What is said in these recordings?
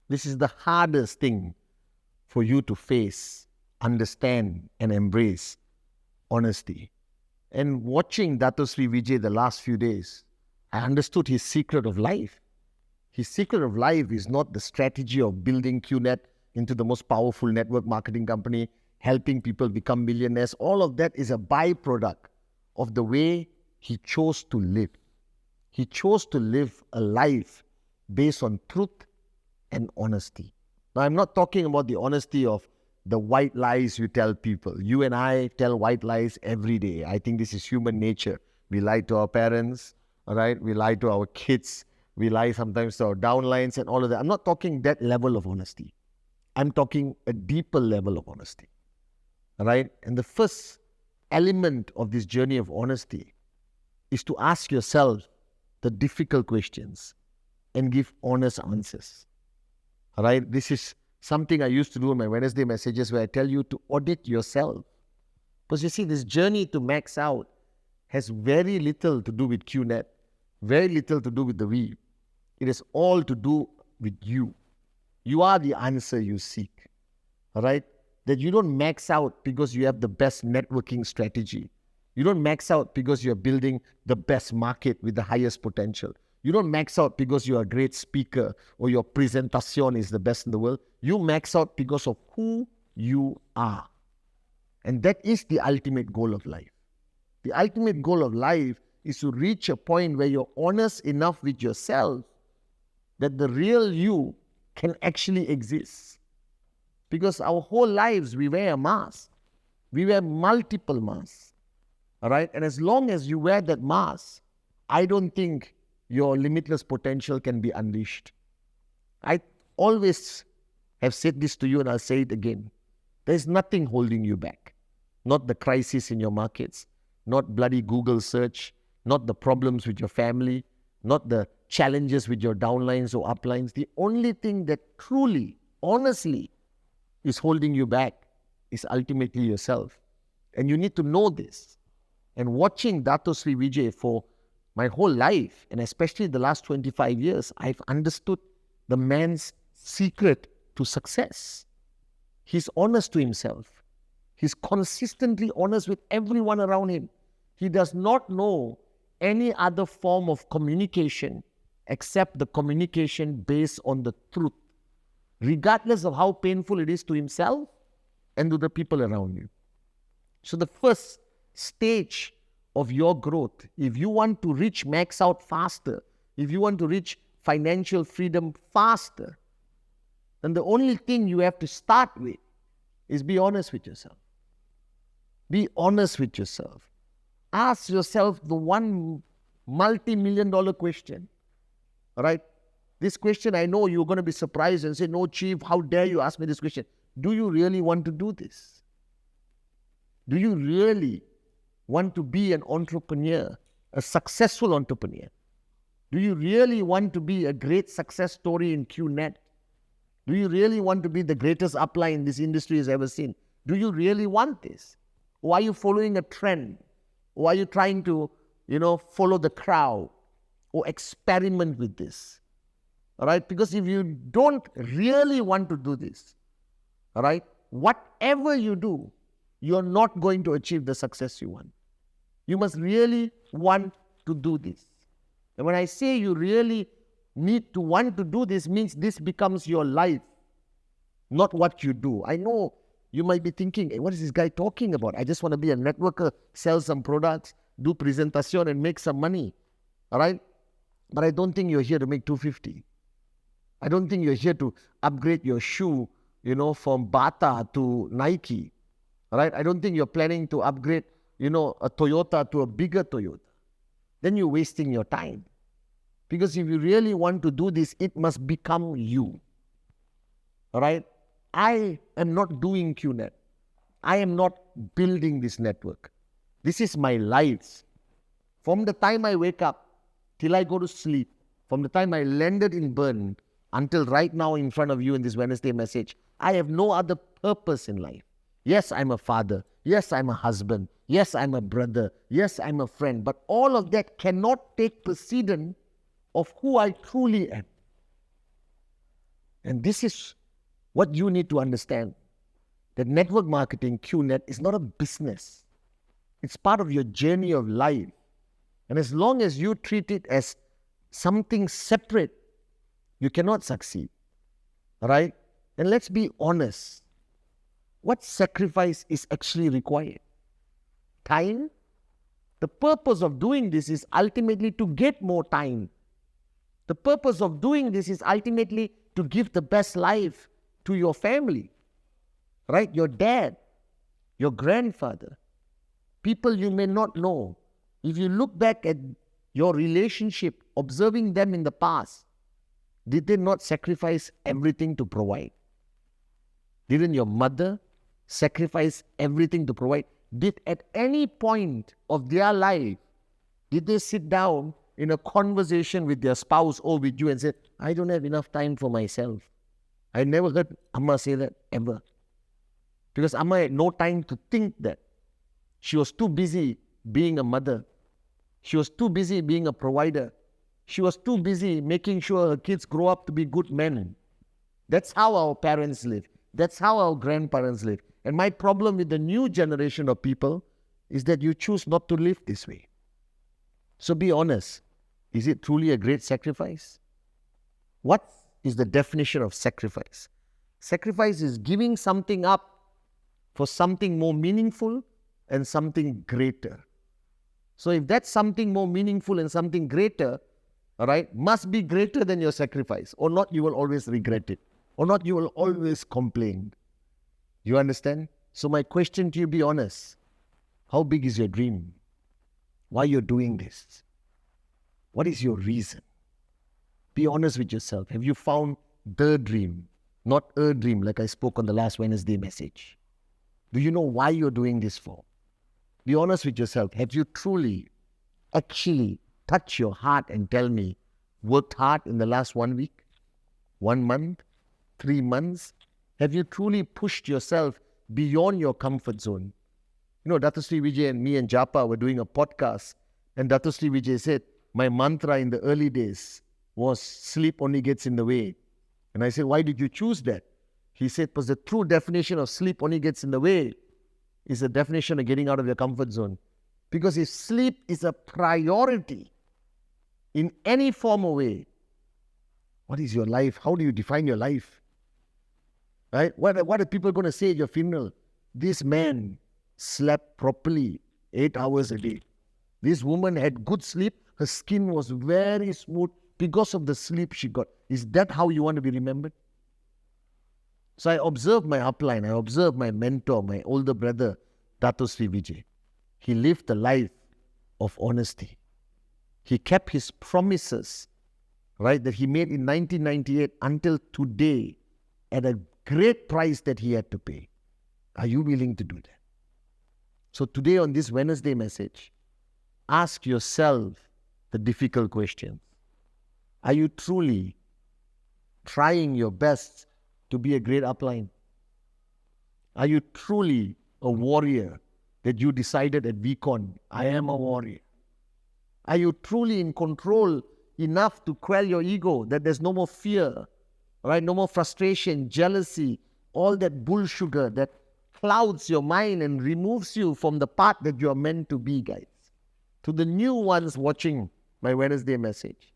This is the hardest thing for you to face, understand, and embrace: honesty. And watching Dato Sri Vijay the last few days, I understood his secret of life. His secret of life is not the strategy of building Qnet into the most powerful network marketing company, helping people become millionaires. All of that is a byproduct of the way he chose to live. He chose to live a life based on truth and honesty. Now, I'm not talking about the honesty of the white lies you tell people. You and I tell white lies every day. I think this is human nature. We lie to our parents, all right? We lie to our kids. We lie sometimes to our downlines and all of that. I'm not talking that level of honesty. I'm talking a deeper level of honesty, all right? And the first element of this journey of honesty is to ask yourself the difficult questions and give honest answers. All right, this is something I used to do in my Wednesday messages, where I tell you to audit yourself. Because you see, this journey to max out has very little to do with Qnet, very little to do with the we. It is all to do with you. You are the answer you seek. All right, that you don't max out because you have the best networking strategy. You don't max out because you're building the best market with the highest potential. You don't max out because you're a great speaker or your presentation is the best in the world. You max out because of who you are. And that is the ultimate goal of life. The ultimate goal of life is to reach a point where you're honest enough with yourself that the real you can actually exist. Because our whole lives, we wear a mask. We wear multiple masks. All right? And as long as you wear that mask, I don't think your limitless potential can be unleashed. I always have said this to you, and I'll say it again. There's nothing holding you back. Not the crisis in your markets, not bloody Google search, not the problems with your family, not the challenges with your downlines or uplines. The only thing that truly, honestly, is holding you back is ultimately yourself. And you need to know this. And watching Dato Sri Vijay for my whole life, and especially the last 25 years, I've understood the man's secret to success. He's honest to himself. He's consistently honest with everyone around him. He does not know any other form of communication except the communication based on the truth, regardless of how painful it is to himself and to the people around you. So the first stage of your growth, if you want to reach max out faster, if you want to reach financial freedom faster, then the only thing you have to start with is be honest with yourself. Be honest with yourself. Ask yourself the one multi-million-dollar question. All right? This question, I know you're going to be surprised and say, no, Chief, how dare you ask me this question? Do you really want to do this? Do you really want to be an entrepreneur, a successful entrepreneur? Do you really want to be a great success story in Qnet? Do you really want to be the greatest upline this industry has ever seen? Do you really want this? Or are you following a trend? Or are you trying to, follow the crowd or experiment with this? All right? Because if you don't really want to do this, all right, whatever you do, you're not going to achieve the success you want. You must really want to do this. And when I say you really need to want to do this, means this becomes your life, not what you do. I know you might be thinking, hey, what is this guy talking about? I just want to be a networker, sell some products, do presentation and make some money. All right? But I don't think you're here to make 250. I don't think you're here to upgrade your shoe, from Bata to Nike. All right? I don't think you're planning to upgrade, a Toyota to a bigger Toyota. then you're wasting your time. Because if you really want to do this, it must become you. All right? I am not doing Qnet. I am not building this network. This is my life. From the time I wake up till I go to sleep, from the time I landed in Bern until right now in front of you in this Wednesday message, I have no other purpose in life. Yes, I'm a father. Yes, I'm a husband. Yes, I'm a brother. Yes, I'm a friend. But all of that cannot take precedence of who I truly am. And this is what you need to understand. That network marketing, Qnet, is not a business. It's part of your journey of life. And as long as you treat it as something separate, you cannot succeed. All right? And let's be honest. What sacrifice is actually required? Time? The purpose of doing this is ultimately to get more time. The purpose of doing this is ultimately to give the best life to your family. Right? Your dad, your grandfather, people you may not know. If you look back at your relationship, observing them in the past, did they not sacrifice everything to provide? Didn't your mother sacrifice everything to provide? Did at any point of their life, did they sit down in a conversation with their spouse or with you and say, I don't have enough time for myself? I never heard Amma say that ever. Because Amma had no time to think that. She was too busy being a mother. She was too busy being a provider. She was too busy making sure her kids grow up to be good men. That's how our parents live. That's how our grandparents live. And my problem with the new generation of people is that you choose not to live this way. So be honest. Is it truly a great sacrifice? What is the definition of sacrifice? Sacrifice is giving something up for something more meaningful and something greater. So if that's something more meaningful and something greater, all right, must be greater than your sacrifice. Or not, you will always regret it. Or not, you will always complain. You understand? So my question to you, be honest. How big is your dream? Why you're doing this? What is your reason? Be honest with yourself. Have you found the dream? Not a dream like I spoke on the last Wednesday message. Do you know why you're doing this for? Be honest with yourself. Have you truly, actually touched your heart and tell me, worked hard in the last 1 week, 1 month, 3 months? Have you truly pushed yourself beyond your comfort zone? You know, Dato Sri Vijay and me and Japa were doing a podcast, and Dato Sri Vijay said, my mantra in the early days was sleep only gets in the way. And I said, why did you choose that? He said, because the true definition of sleep only gets in the way is the definition of getting out of your comfort zone. Because if sleep is a priority in any form or way, what is your life? How do you define your life? Right? What are people going to say at your funeral? This man slept properly 8 hours a day. This woman had good sleep. Her skin was very smooth because of the sleep she got. Is that how you want to be remembered? So I observed my upline. I observed my mentor, my older brother, Dato Sri Vijay. He lived a life of honesty. He kept his promises, right, that he made in 1998 until today at a great price that he had to pay. Are you willing to do that? So today on this Wednesday message, ask yourself the difficult questions. Are you truly trying your best to be a great upline? Are you truly a warrior that you decided at VCon, I am a warrior? Are you truly in control enough to quell your ego, that there's no more fear, right? No more frustration, jealousy, all that bull sugar that clouds your mind and removes you from the path that you are meant to be, guys. To the new ones watching my Wednesday message,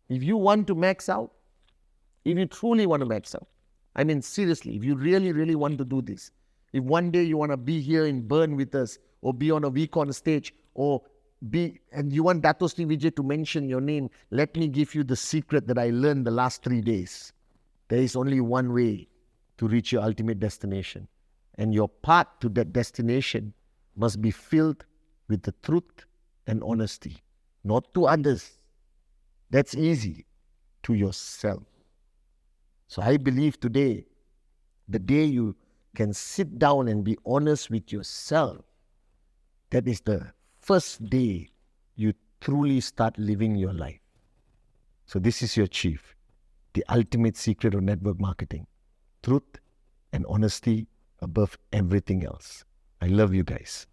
if you want to max out, if you truly want to max out, I mean seriously, if you really, really want to do this, if one day you want to be here in Bern with us, or be on a VCon stage, or and you want Dato Sri Vijay to mention your name, let me give you the secret that I learned the last 3 days. There is only one way to reach your ultimate destination. And your path to that destination must be filled with the truth and honesty. not to others. That's easy. To yourself. So I believe today, the day you can sit down and be honest with yourself, that is the first day you truly start living your life. So this is your chief, the ultimate secret of network marketing. Truth and honesty above everything else. I love you guys.